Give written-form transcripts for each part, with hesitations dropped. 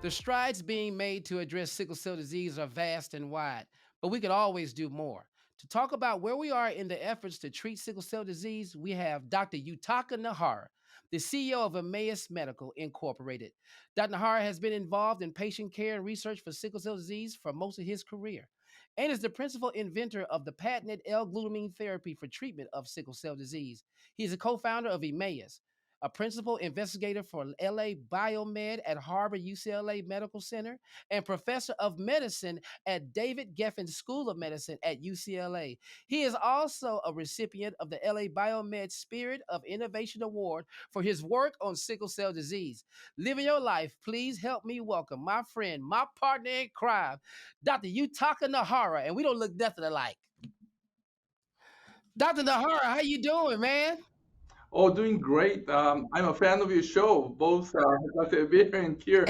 The strides being made to address sickle cell disease are vast and wide, but we could always do more. To talk about where we are in the efforts to treat sickle cell disease, we have Dr. Yutaka Niihara, the CEO of Emmaus Medical Incorporated. Dr. Nahara has been involved in patient care and research for sickle cell disease for most of his career and is the principal inventor of the patented L-Glutamine Therapy for treatment of sickle cell disease. He is a co-founder of Emmaus, a principal investigator for LA Biomed at Harvard UCLA Medical Center, and professor of medicine at David Geffen School of Medicine at UCLA. He is also a recipient of the LA Biomed Spirit of Innovation Award for his work on sickle cell disease. Living your life, please help me welcome my friend, my partner in crime, Dr. Yutaka Niihara, and we don't look nothing alike. Dr. Nahara, how you doing, man? Oh, doing great. I'm a fan of your show, both Dr. Hebert and Kier.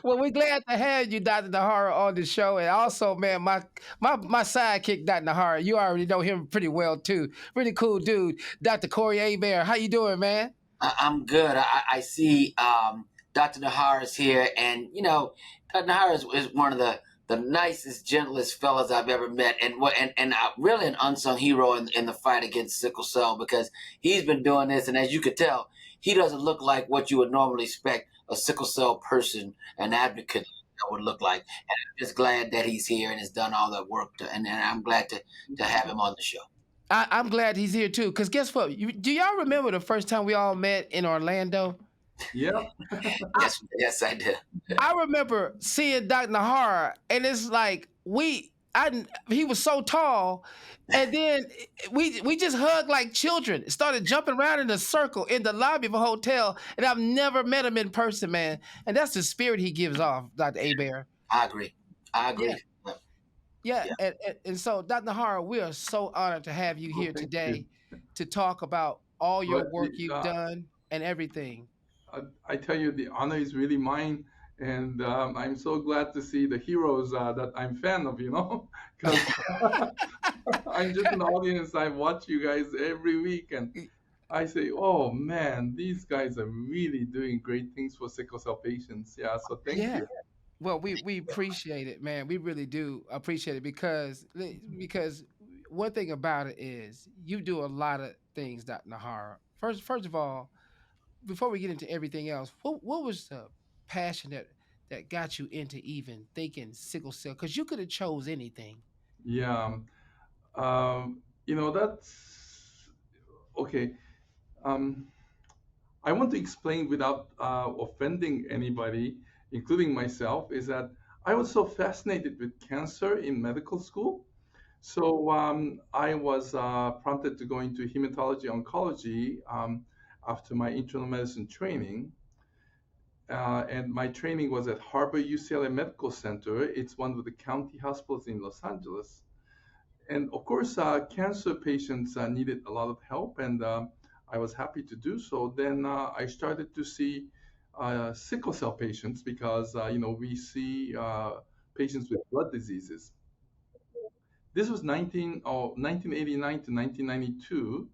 Well, we're glad to have you, Dr. Nahara, on the show. And also, man, my sidekick, Dr. Nahara, you already know him pretty well too. Pretty cool dude, Dr. Corey Hebert. How you doing, man? I'm good. I see Dr. Nahara is here, and Dr. Nahara is one of the nicest, gentlest fellas I've ever met, and really an unsung hero in the fight against sickle cell, because he's been doing this, and as you could tell, he doesn't look like what you would normally expect a sickle cell person, an advocate, would look like. And I'm just glad that he's here and has done all that work, and I'm glad to have him on the show. I'm glad he's here too. Cause guess what? Do y'all remember the first time we all met in Orlando? Yeah. Yes, I did. I remember seeing Dr. Nahara, and it's like he was so tall, and then we just hugged like children. Started jumping around in a circle in the lobby of a hotel, and I've never met him in person, man. And that's the spirit he gives off, Dr. Hebert. I agree. Yeah, yeah. Yeah. And so, Dr. Nahara, we are so honored to have you Oh, here thank you. today to talk about all your But work you've done and everything. I tell you, the honor is really mine. And I'm so glad to see the heroes that I'm fan of, because I'm just an audience. I watch you guys every week, and I say, oh man, these guys are really doing great things for sickle cell patients. Yeah, so thank Yeah. you. Well, we appreciate it, man. We really do appreciate it because one thing about it is you do a lot of things, Dr. Nahara. First of all, before we get into everything else, what was the passion that got you into even thinking sickle cell? Because you could have chose anything. Yeah. That's okay. Um, I want to explain without offending anybody, including myself, is that I was so fascinated with cancer in medical school. So I was prompted to go into hematology oncology after my internal medicine training. And my training was at Harvard UCLA Medical Center. It's one of the county hospitals in Los Angeles. And of course, cancer patients needed a lot of help, and I was happy to do so. Then I started to see sickle cell patients because we see patients with blood diseases. This was 1989 to 1992,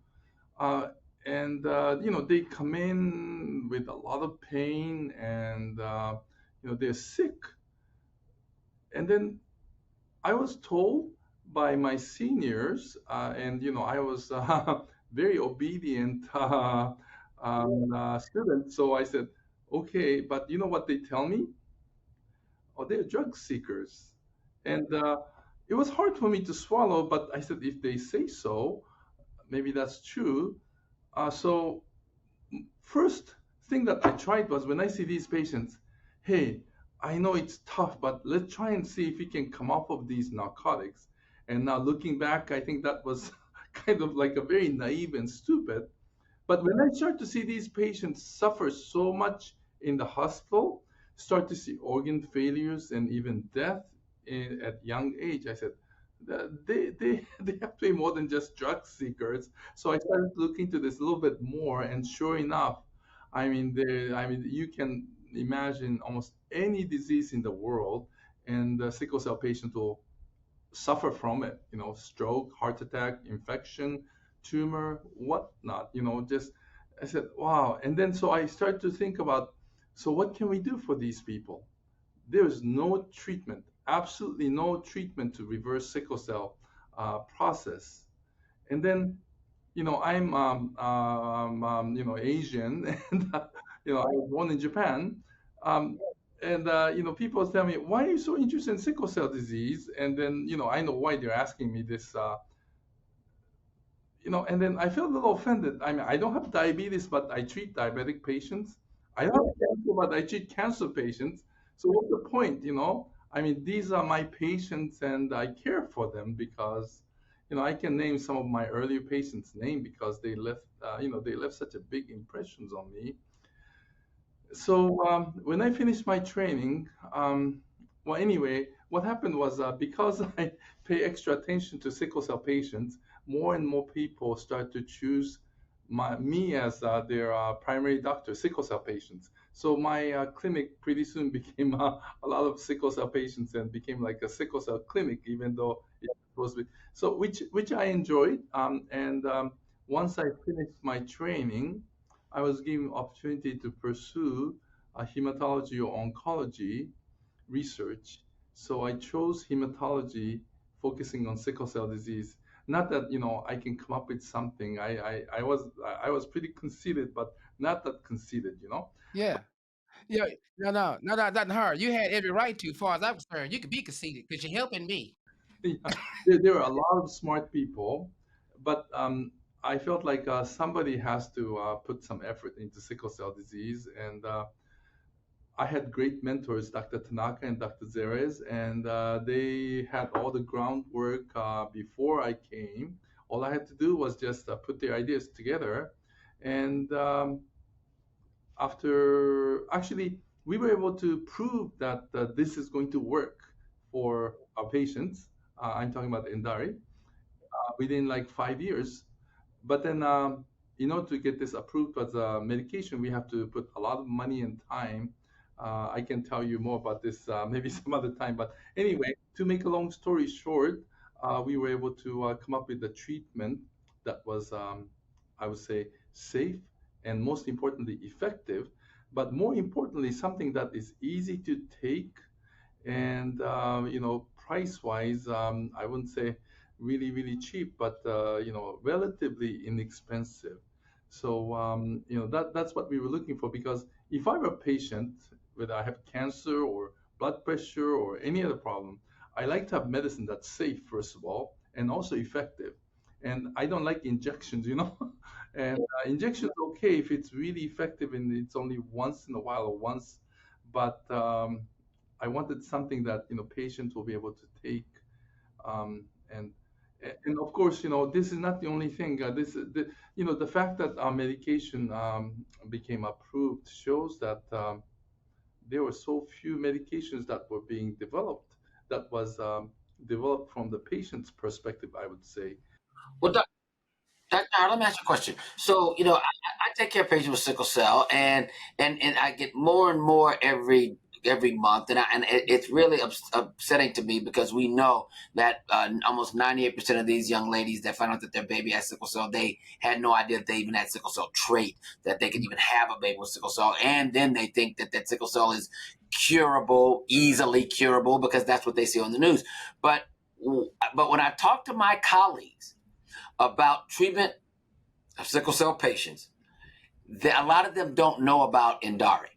uh, and they come in with a lot of pain, and they're sick. And then I was told by my seniors, and I was very obedient student. So I said, okay, but you know what they tell me? Oh, they're drug seekers, and it was hard for me to swallow. But I said, if they say so, maybe that's true. So first thing that I tried was when I see these patients, hey, I know it's tough, but let's try and see if we can come off of these narcotics. And now looking back, I think that was kind of like a very naive and stupid. But when I start to see these patients suffer so much in the hospital, start to see organ failures and even death at young age, I said, they have to be more than just drug seekers. So I started looking into this a little bit more, and sure enough, you can imagine almost any disease in the world, and the sickle cell patient will suffer from it. Stroke, heart attack, infection, tumor, whatnot. Just I said, wow. And then so I started to think about So what can we do for these people? There's no treatment, absolutely no treatment to reverse sickle cell process. And then, I'm Asian, and I was born in Japan, um, and people tell me, why are you so interested in sickle cell disease? And then, I know why they're asking me this. And then I feel a little offended. I mean, I don't have diabetes, but I treat diabetic patients. I don't have cancer, but I treat cancer patients. So what's the point, I mean, these are my patients, and I care for them because, I can name some of my earlier patients' name because they left such a big impressions on me. So when I finished my training, well, anyway, what happened was because I pay extra attention to sickle cell patients, more and more people start to choose me as their primary doctor, sickle cell patients. So my clinic pretty soon became a lot of sickle cell patients and became like a sickle cell clinic, even though it was so which I enjoyed. And once I finished my training, I was given opportunity to pursue hematology or oncology research. So I chose hematology, focusing on sickle cell disease. Not that I can come up with something. I was pretty conceited, but not that conceited. Yeah. Yeah. No, no, no, no, not her. You had every right to, as far as I'm concerned. You could be conceited because you're helping me. Yeah, there are a lot of smart people, but I felt like somebody has to put some effort into sickle cell disease, and I had great mentors, Dr. Tanaka and Dr. Zeres, and they had all the groundwork before I came. All I had to do was just put their ideas together, and actually, we were able to prove that this is going to work for our patients. I'm talking about Endari within like 5 years. But then, in order to get this approved as a medication, we have to put a lot of money and time. I can tell you more about this maybe some other time. But anyway, to make a long story short, we were able to come up with a treatment that was, I would say, safe and most importantly, effective. But more importantly, something that is easy to take and price wise, I wouldn't say really really cheap, but relatively inexpensive. So that's what we were looking for, because if I'm a patient, whether I have cancer or blood pressure or any other problem, I like to have medicine that's safe, first of all, and also effective. And I don't like injections. And injections okay if it's really effective and it's only once in a while or once, but I wanted something that patients will be able to take, um, and and of course this is not the only thing. This the fact that our medication became approved shows that there were so few medications that were being developed that was developed from the patient's perspective, I would say. Well, Dr. let me ask you a question. So, I take care of patients with sickle cell, and I get more and more every month, and it's really upsetting to me because we know that almost 98% of these young ladies that find out that their baby has sickle cell, they had no idea that they even had sickle cell trait, that they could even have a baby with sickle cell, and then they think that sickle cell is curable, easily curable, because that's what they see on the news. But when I talk to my colleagues about treatment of sickle cell patients, a lot of them don't know about Endari.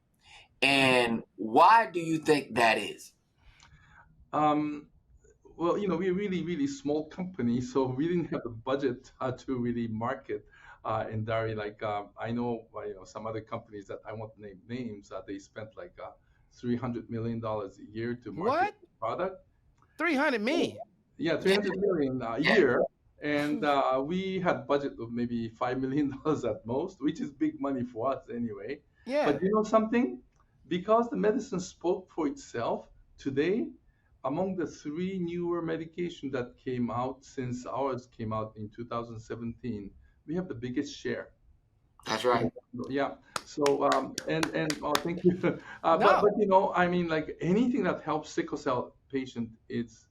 And why do you think that is? Um, well, we're really, really small company, so we didn't have the budget to really market in Dari. Like I know, some other companies that I won't name names. They spent like $300 million a year to market What? the product. 300 So, million. yeah, 300 million a Yeah, year, and we had budget of maybe $5 million at most, which is big money for us anyway. Yeah. But you know something? Because the medicine spoke for itself, today, among the three newer medications that came out since ours came out in 2017, we have the biggest share. that's right. Yeah. So and oh, thank you. But No. I mean, like anything that helps sickle cell patient, it's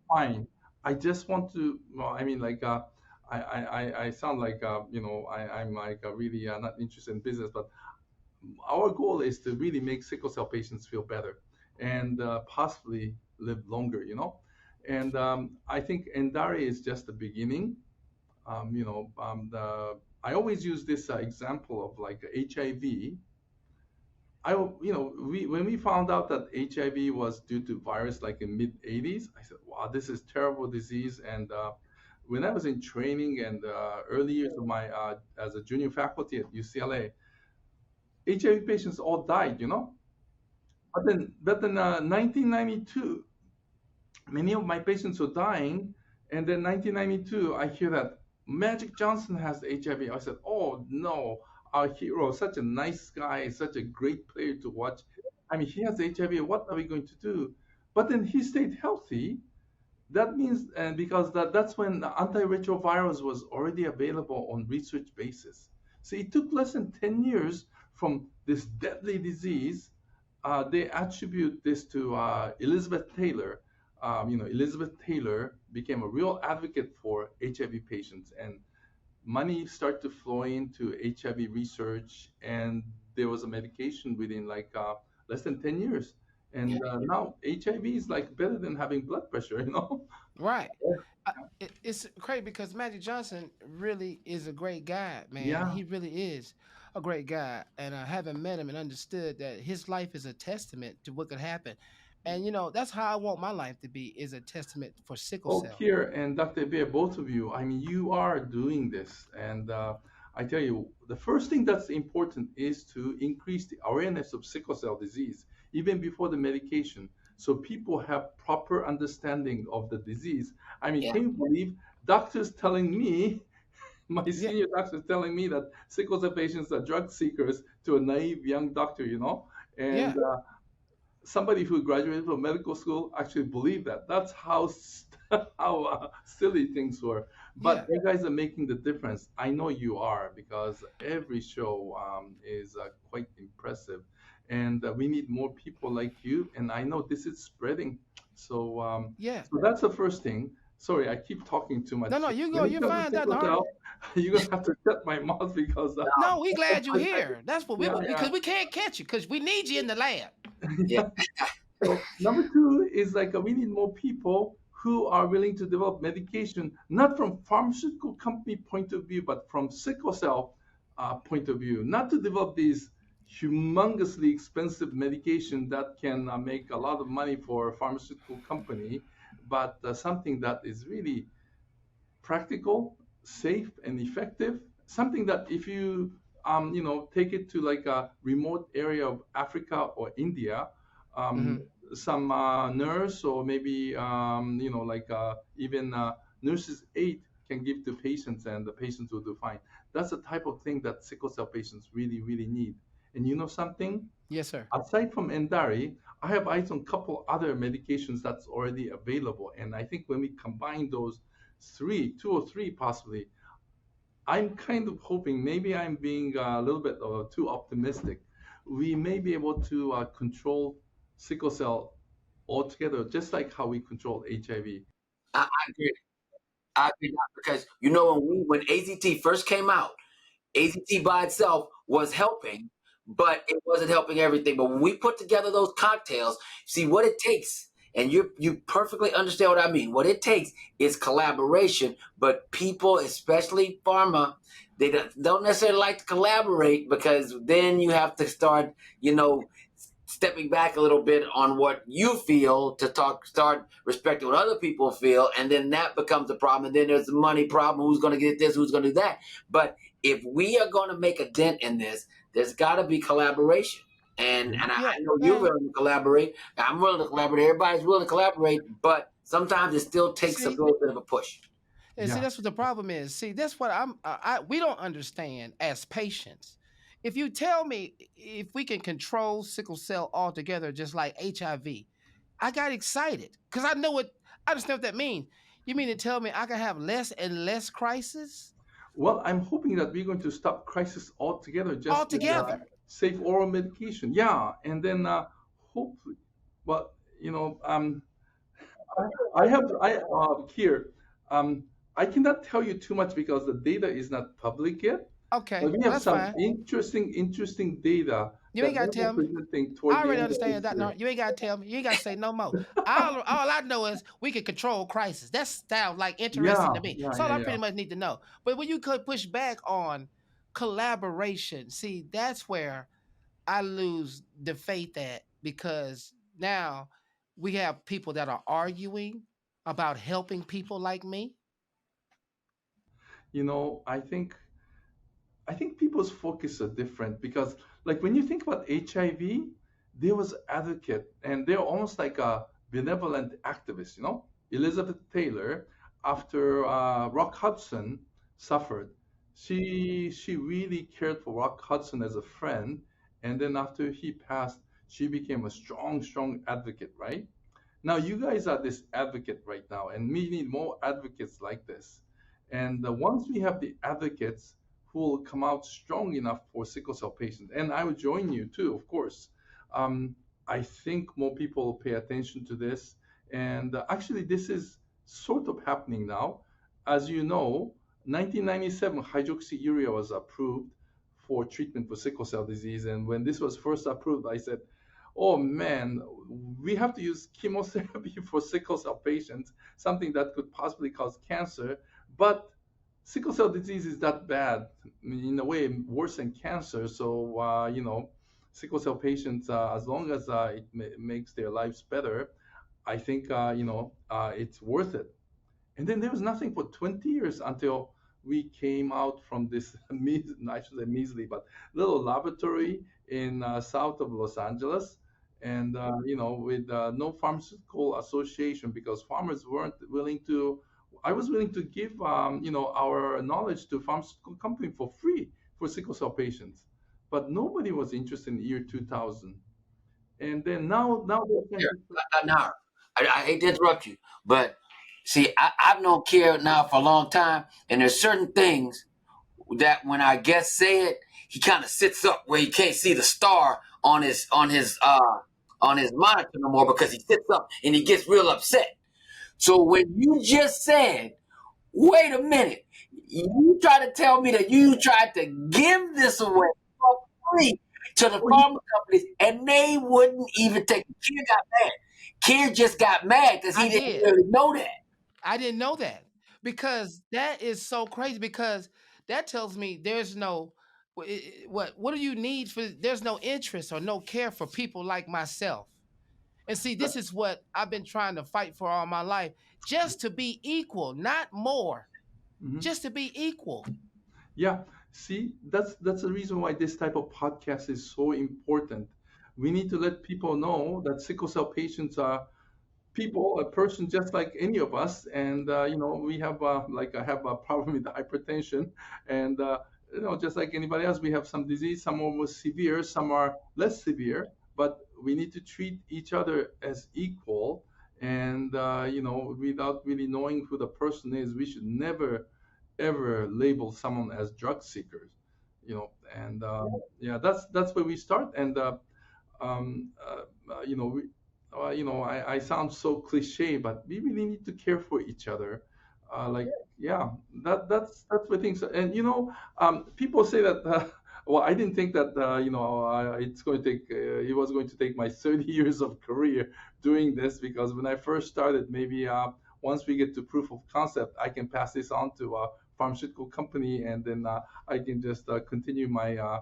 fine. I just want to. Well, I mean, like I sound like I'm like really not interested in business, but our goal is to really make sickle cell patients feel better and possibly live longer, And I think Endari is just the beginning. I always use this example of like HIV. When we found out that HIV was due to virus like in mid 80s, I said, wow, this is terrible disease. And when I was in training and early years of my as a junior faculty at UCLA, HIV patients all died. But then 1992, many of my patients were dying, and then 1992, I hear that Magic Johnson has HIV. I said, "Oh no, our hero, such a nice guy, such a great player to watch. I mean, he has HIV. What are we going to do?" But then he stayed healthy. That means, and because that's when the antiretrovirals was already available on research basis. So it took less than 10 years from this deadly disease. They attribute this to Elizabeth Taylor. Elizabeth Taylor became a real advocate for HIV patients, and money started to flow into HIV research, and there was a medication within like less than 10 years. And now HIV is like better than having blood pressure. Right. It's crazy because Magic Johnson really is a great guy, man. Yeah. He really is a great guy. And having met him and understood that his life is a testament to what could happen. And that's how I want my life to be, is a testament for sickle Oh, cell. Kier and Dr. Beer, both of you, I mean, you are doing this. And I tell you, the first thing that's important is to increase the awareness of sickle cell disease, even before the medication, so people have proper understanding of the disease. I mean, Yeah. can you believe doctors telling me, my Yeah, senior doctors telling me that sickle cell patients are drug seekers to a naive young doctor? And yeah, somebody who graduated from medical school actually believed that. That's how how silly things were. But yeah, you guys are making the difference. I know you are because every show is quite impressive, and we need more people like you. And I know this is spreading. So, yeah. so that's the first thing. Sorry, I keep talking too No, much. no, you go. When it You're comes to fine, Dr. sickle Hart. cell, you're gonna have to shut my mouth because No, we glad you here. That's what yeah, yeah. because we can't catch you because we need you in the lab. Yeah. So number two is like we need more people who are willing to develop medication, not from pharmaceutical company point of view, but from sickle cell point of view, not to develop these humongously expensive medication that can make a lot of money for a pharmaceutical company, but something that is really practical, safe, and effective. Something that if you take it to like a remote area of Africa or India, um, Hmm. some nurse or maybe like even nurses aid can give to patients and the patients will do fine. That's the type of thing that sickle cell patients really really need. And you know something? Yes, sir. Aside from Endari, I have eyes on a couple other medications that's already available. And I think when we combine those two or three possibly, I'm kind of hoping, maybe I'm being a little bit too optimistic. We may be able to control sickle cell altogether, just like how we control HIV. I agree. I agree because when AZT first came out, AZT by itself was helping, but it wasn't helping everything. But when we put together those cocktails, see what it takes, and you perfectly understand what I mean. What it takes is collaboration, but people, especially pharma, they don't necessarily like to collaborate because then you have to start, stepping back a little bit on what you feel to start respecting what other people feel, and then that becomes a problem. And then there's the money problem: who's going to get this, who's going to do that. But if we are going to make a dent in this, there's got to be collaboration. And Yeah. and I, Yeah, I know you're man. willing to collaborate. I'm willing to collaborate. Everybody's willing to collaborate, but sometimes it still takes a See, little bit of a push. and see, Yeah. that's what the problem is. See, that's what we don't understand as patients. If you tell me if we can control sickle cell altogether, just like HIV, I got excited because I understand what that means. You mean to tell me I can have less and less crisis Well, I'm hoping that we're going to stop crisis altogether just with altogether? safe oral medication. Yeah. And then hopefully, well, here, I cannot tell you too much because the data is not public yet. Okay, But we well have that's some fine. interesting data You that ain't gotta we'll be tell me. presenting I toward the already end of understand this that. No, year. you ain't gotta tell me. You ain't gotta say no more. All I know is we can control crisis. That sounds like interesting Yeah, to me. yeah, That's all yeah, I yeah. pretty much need to know. But when you could push back on collaboration, see, that's where I lose the faith at, because now we have people that are arguing about helping people like me. You know, I think people's focus are different because, like, when you think about HIV, there was advocate, and they're almost like a benevolent activist. You know, Elizabeth Taylor, after Rock Hudson suffered, she really cared for Rock Hudson as a friend, and then after he passed, she became a strong advocate, right? Now, you guys are this advocate right now, and we need more advocates like this. And once we have the advocates who will come out strong enough for sickle cell patients, and I would join you too, of course. Um, I think more people will pay attention to this. And actually, this is sort of happening now. As you know, 1997, hydroxyurea was approved for treatment for sickle cell disease. And when this was first approved, I said, oh man, we have to use chemotherapy for sickle cell patients, something that could possibly cause cancer. But sickle cell disease is that bad, in a way, worse than cancer. So, sickle cell patients, as long as makes their lives better, I think, it's worth it. And then there was nothing for 20 years until we came out from this, I should say measly, but little laboratory in south of Los Angeles. And, with no pharmaceutical association because farmers weren't willing to, I was willing to give, our knowledge to pharmaceutical company for free for sickle cell patients. But nobody was interested in the year 2000. And then now they're trying Here, to, Nahara, I hate to interrupt you, but see, I've known Kier now for a long time, and there's certain things that when our guests say it, he kind of sits up where he can't see the star on his monitor no more because he sits up and he gets real upset. So when you just said, "Wait a minute," you try to tell me that you tried to give this away for free to the oh, pharma companies, and they wouldn't even take it. Kier got mad. Kier just got mad because I he didn't did. really know that. I didn't know that, because that is so crazy, because that tells me there's no what do you need for, there's no interest or no care for people like myself. And see, this is what I've been trying to fight for all my life, just to be equal, not more, mhm. just to be equal. Yeah, see, that's the reason why this type of podcast is so important. We need to let people know that sickle cell patients are people, a person just like any of us, and we have like I have a problem with hypertension, and just like anybody else, we have some disease. Some are more severe, some are less severe, but we need to treat each other as equal. And without really knowing who the person is, we should never ever label someone as drug seekers. And yeah, that's where we start. And um, we, I sound so cliche, but we really need to care for each other. Like, yeah, that's where things. And people say that. Well, I didn't think that it's going to take. It was going to take my 30 years of career doing this, because when I first started, maybe once we get to proof of concept, I can pass this on to a pharmaceutical company, and then I can just continue my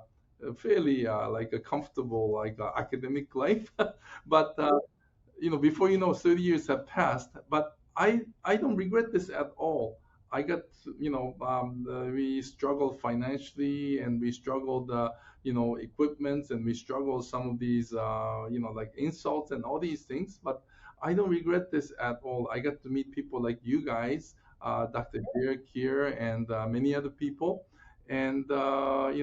fairly like a comfortable like academic life. But before 30 years have passed. But I don't regret this at all. I got we struggled financially, and we struggled equipment, and we struggled some of these like insults and all these things. But I don't regret this at all. I got to meet people like you guys, Dr. Derek here, and many other people. And the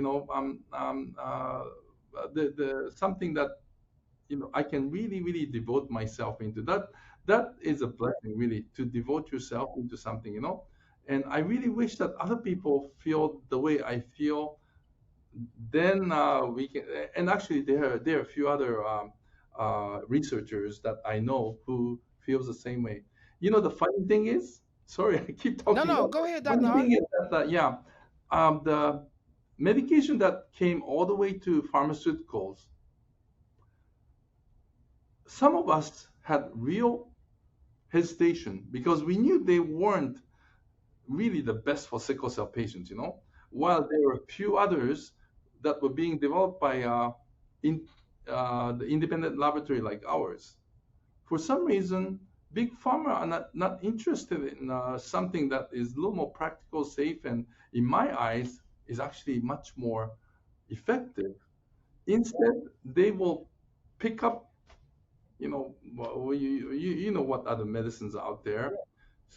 something that I can really devote myself into. That is a blessing, really, to devote yourself into something. And I really wish that other people feel the way I feel. Then we can. And actually, there are a few other researchers that I know who feels the same way. The funny thing is, sorry, I keep No, talking. no, go ahead, Dr. Funny Hart. thing is that yeah, the medication that came all the way to pharmaceuticals, some of us had real hesitation because we knew they weren't really the best for sickle cell patients, while there were a few others that were being developed by in, the independent laboratory like ours. For some reason, big pharma are not interested in something that is a little more practical, safe, and in my eyes is actually much more effective. Instead, they will pick up, you know what other medicines are out there.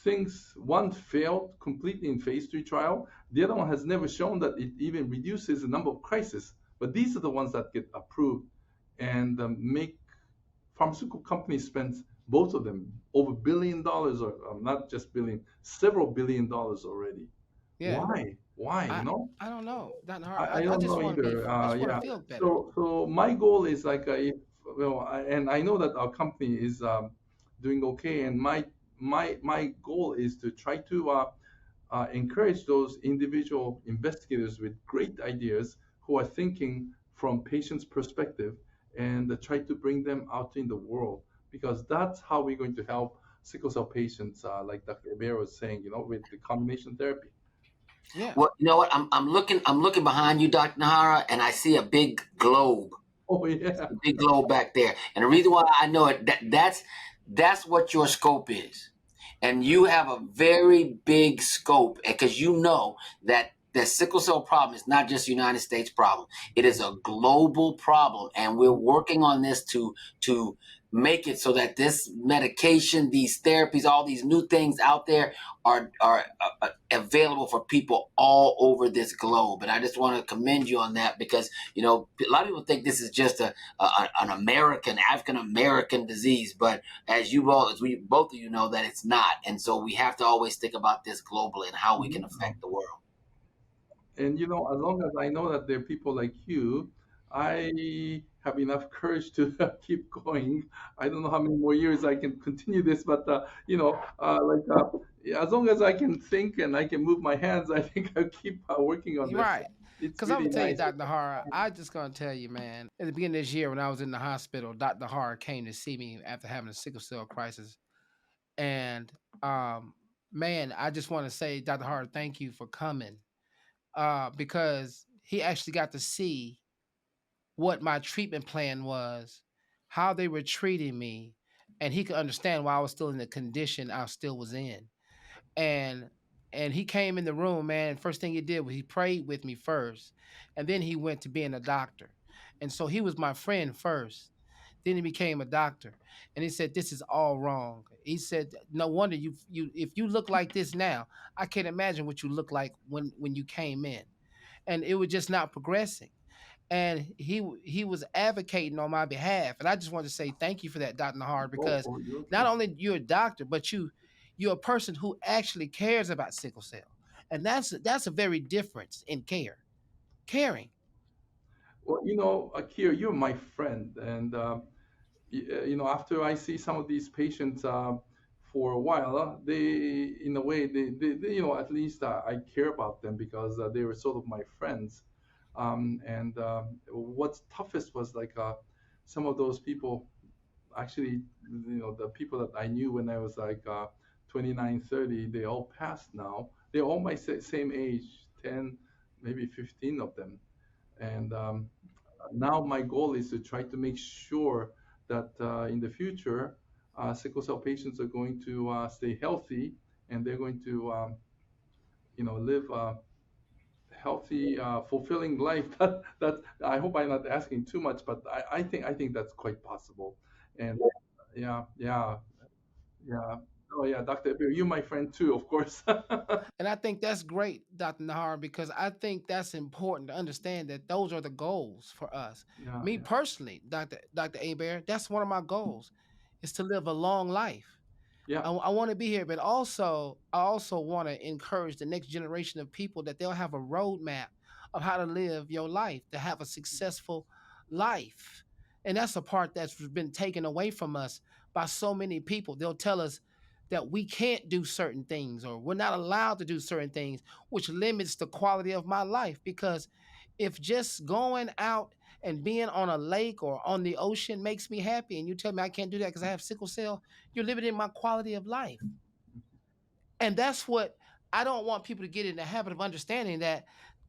Things one failed completely in phase 3 trial, the other one has never shown that it even reduces the number of crises. But these are the ones that get approved and make pharmaceutical companies spend, both of them, over $1 billion, or not just billion, several $1 billion already. Yeah. Why? I I don't know. Dr. I, Hart, I I don't just know want to be either. I just want Yeah. to feel better. So my goal is like, if, and I know that our company is doing okay, and my goal is to try to encourage those individual investigators with great ideas who are thinking from patients' perspective, and try to bring them out in the world, because that's how we're going to help sickle cell patients, like Dr. Hebert was saying, with the combination therapy. Yeah. Well, you know what? I'm looking behind you, Dr. Nahara, and I see a big globe. Oh yeah. A big globe back there. And the reason why I know it, that's what your scope is. And you have a very big scope because you know that the sickle cell problem is not just a United States problem. It is a global problem. And we're working on this to make it so that this medication, these therapies, all these new things out there are available for people all over this globe. And I just want to commend you on that because, a lot of people think this is just an African American disease, but as we both of you know that it's not. And so we have to always think about this globally and how we can Yeah. affect the world. And as long as I know that there are people like you, I have enough courage to keep going. I don't know how many more years I can continue this, but as long as I can think and I can move my hands, I think I'll keep working on You're this. right. It's Because I'm really going to tell you, nice. Dr. Hara, I just going to tell you, man, at the beginning of this year when I was in the hospital, Dr. Hara came to see me after having a sickle cell crisis. And, um, man, I just want to say, Dr. Hara, thank you for coming because he actually got to see what my treatment plan was, how they were treating me, and he could understand why I was still in the condition I still was in. And he came in the room, man. First thing he did was he prayed with me first, and then he went to being a doctor. And so he was my friend first. Then he became a doctor, and he said, "This is all wrong." He said, "No wonder you if you look like this now, I can't imagine what you look like when you came in." And it was just not progressing. And he was advocating on my behalf, and I just want to say thank you for that, Dr. Nahar, because You're not okay. only you're a doctor, but you're a person who actually cares about sickle cell, and that's a very difference in caring. Well, Kier, you're my friend, and after I see some of these patients for a while, they, in a way, they at least I care about them because they were sort of my friends. And what's toughest was like some of those people, actually, the people that I knew when I was like 29, 30, they all passed now. They're all my same age, 10, maybe 15 of them. And now my goal is to try to make sure that in the future, sickle cell patients are going to stay healthy, and they're going to, live a healthy, fulfilling life. That I hope I'm not asking too much, but I think that's quite possible. And yeah, yeah, yeah. Oh yeah, Dr. Abir, you're my friend too, of course. And I think that's great, Dr. Nahar, because I think that's important to understand that those are the goals for us. Yeah, Me yeah, personally, Dr. Aber, that's one of my goals, is to live a long life. yeah, I want to be here, but also I also want to encourage the next generation of people that they'll have a roadmap of how to live your life, to have a successful life. And that's a part that's been taken away from us by so many people. They'll tell us that we can't do certain things or we're not allowed to do certain things, which limits the quality of my life because if just going out and being on a lake or on the ocean makes me happy, and you tell me I can't do that because I have sickle cell, you're limiting my quality of life. And that's what I don't want people to get in the habit of understanding, that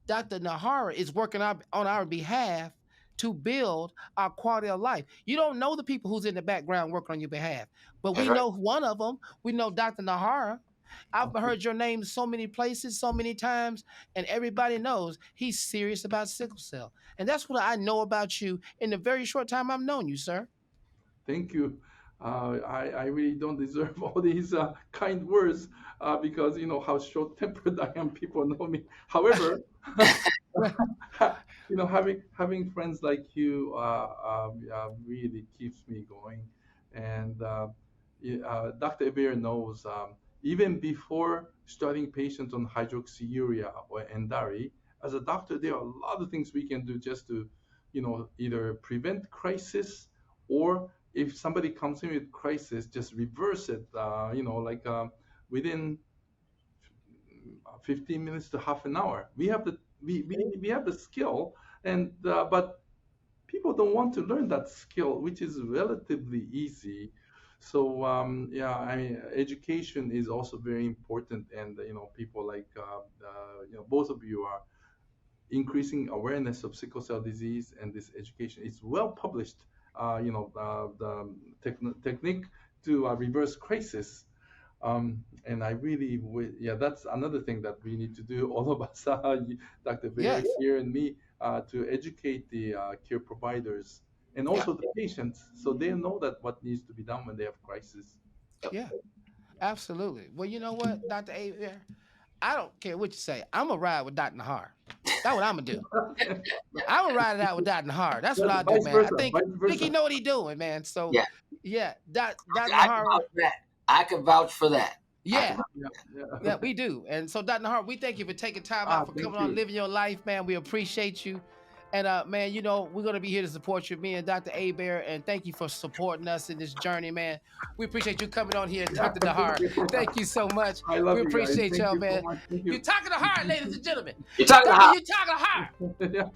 Dr. Nahara is working on our behalf to build our quality of life. You don't know the people who's in the background working on your behalf, but That's we right. know one of them. We know Dr. Nahara. I've Okay. heard your name so many places, so many times, and everybody knows he's serious about sickle cell. And that's what I know about you in the very short time I've known you, sir. Thank you. I really don't deserve all these kind words because you know how short-tempered I am. People know me. However, you know, having friends like you really keeps me going. And Dr. Hebert knows even before starting patients on hydroxyurea or Endari, as a doctor, there are a lot of things we can do just to, you know, either prevent crisis, or if somebody comes in with crisis, just reverse it. You know, like within 15 minutes to half an hour. We have the skill, and but people don't want to learn that skill, which is relatively easy. So yeah, I mean, education is also very important, and you know, people like you know, both of you are increasing awareness of sickle cell disease, and this education is well published. You know, the technique to reverse crisis. And I really, yeah, that's another thing that we need to do, all of us, Dr. Bear Yes. here and me, to educate the care providers and Yeah. also the patients, so they know that what needs to be done when they have crisis. Yeah. Absolutely. Well, you know what, Dr. A, yeah, I don't care what you say. I'm gonna ride with Dr. Nahar. That's what I'm gonna do. I'm gonna ride it out with Dr. Nahar. That's what I do, Vice man. I versa, think vice think he versa. know what he doing, man. So Yeah, yeah, Dr. I can Nahar, vouch for that. I can vouch for that. I can yeah, vouch. Yeah, yeah, yeah. we do. And so, Dr. Nahar, we thank you for taking time out for Thank coming on, you. living your life, man. We appreciate you. And man, you know, we're gonna be here to support you, me and Dr. A Bear, and thank you for supporting us in this journey, man. We appreciate you coming on here, Yeah, Dr. thank Nahar. you. Thank you so much. I We love you guys. appreciate Thank y'all, you so man. much. Thank You you. talking to heart, ladies and gentlemen. You're talking Dr. about You talking to heart. Yeah.